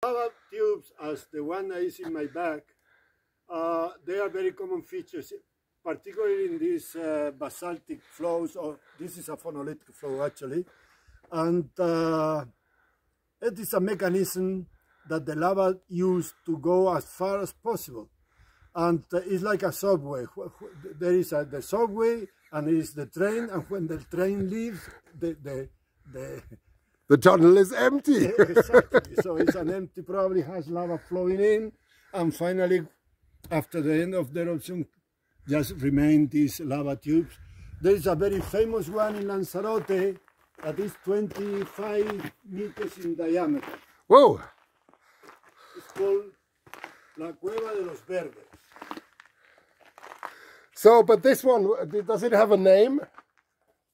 Lava tubes, as the one that is in my bag, they are very common features, particularly in these basaltic flows, or this is a phonolithic flow actually, and it is a mechanism that the lava used to go as far as possible. And it's like a subway. There is the subway and there is the train, and when the train leaves, the tunnel is empty. Exactly. So it's an empty, probably has lava flowing in, and finally, after the end of the eruption, just remain these lava tubes. There is a very famous one in Lanzarote that is 25 meters in diameter. Whoa! It's called La Cueva de los Verdes. So, but this one, does it have a name?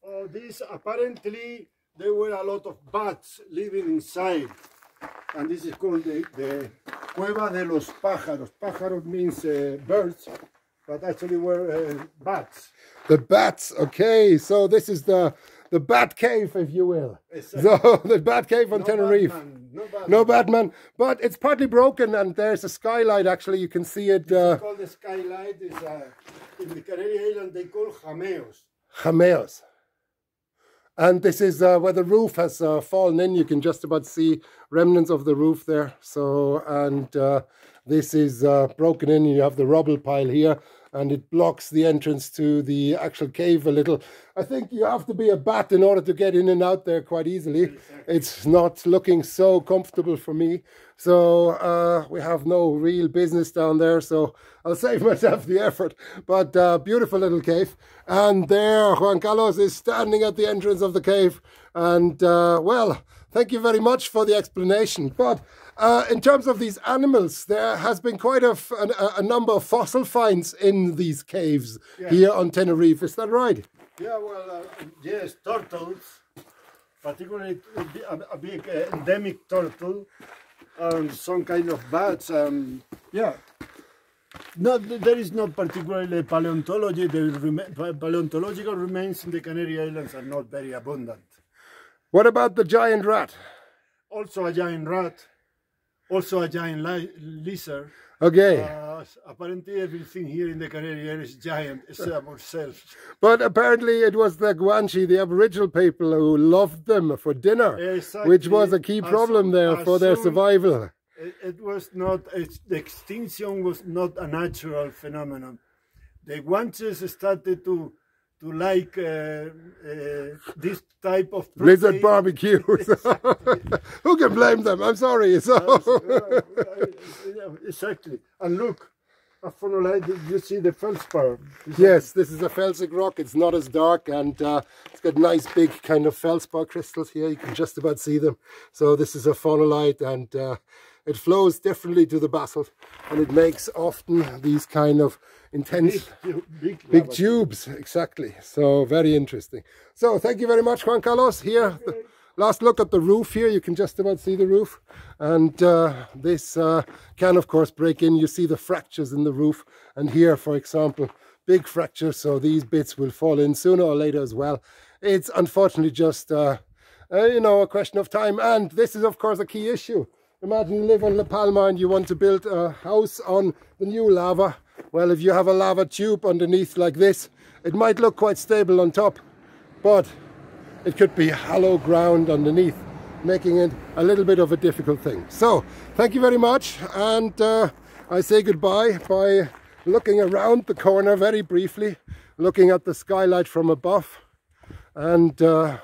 Oh, this apparently there were a lot of bats living inside, and this is called the Cueva de los Pájaros. Pájaros means birds, but actually were bats. The bats, okay. So this is the BATCAVE, if you will. Exactly. So the BATCAVE on Tenerife. No Batman, but it's partly broken, and there's a skylight. Actually, you can see it. It's called the skylight. Is in the Canary Islands they call jameos. Jameos. And this is where the roof has fallen in. You can just about see remnants of the roof there. So, and this is broken in. You have the rubble pile here, and it blocks the entrance to the actual cave a little. I think you have to be a bat in order to get in and out there quite easily. Exactly. It's not looking so comfortable for me. So we have no real business down there, so I'll save myself the effort. But beautiful little cave. And there Juan Carlos is standing at the entrance of the cave. And well, thank you very much for the explanation. But in terms of these animals, there has been quite a number of fossil finds in these caves here on Tenerife. Is that right? Yeah, well, yes, turtles, particularly a big endemic turtle, and some kind of bats. Yeah, there is not particularly paleontology. The paleontological remains in the Canary Islands are not very abundant. What about the giant rat? Also a giant rat, also a giant lizard. Okay. Apparently everything here in the Canary Islands is giant, except ourselves. But apparently it was the Guanche, the Aboriginal people, who loved them for dinner, exactly. Which was a key problem there for their survival. It was not, the extinction was not a natural phenomenon. The Guanches started to like this type of protein. Lizard barbecues. Exactly. Who can blame them? I'm sorry. So. Exactly. And look, a phonolite, you see the feldspar. Yes, this is a felsic rock. It's not as dark, and it's got nice big kind of feldspar crystals here. You can just about see them. So this is a phonolite, and it flows differently to the basalt, and it makes often these kind of intense big tubes. Exactly. So very interesting. So thank you very much, Juan Carlos. Here, the last look at the roof here. You can just about see the roof, and this can of course break in. You see the fractures in the roof, and here, for example, big fractures. So these bits will fall in sooner or later as well. It's unfortunately just you know, a question of time, and this is of course a key issue. Imagine you live on La Palma and you want to build a house on the new lava. Well, if you have a lava tube underneath like this, it might look quite stable on top, but it could be hollow ground underneath, making it a little bit of a difficult thing. So, thank you very much, and I say goodbye by looking around the corner very briefly, looking at the skylight from above, and I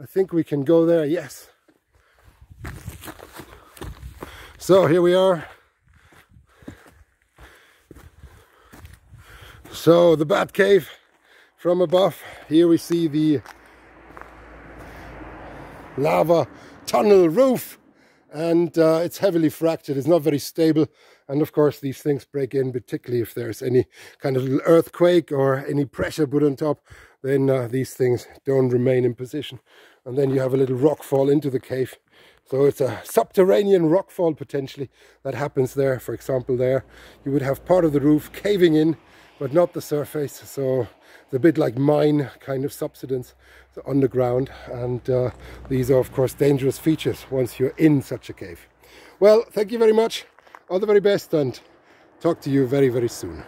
think we can go there, yes. So here we are. So the BATCAVE from above. Here we see the lava tunnel roof, and it's heavily fractured. It's not very stable, and of course these things break in, particularly if there's any kind of little earthquake or any pressure put on top. Then these things don't remain in position, and then you have a little rock fall into the cave. So it's a subterranean rockfall potentially that happens there. For example, there you would have part of the roof caving in, but not the surface. So it's a bit like mine kind of subsidence, so underground. And these are of course dangerous features once you're in such a cave. Well, thank you very much. All the very best, and talk to you very, very soon.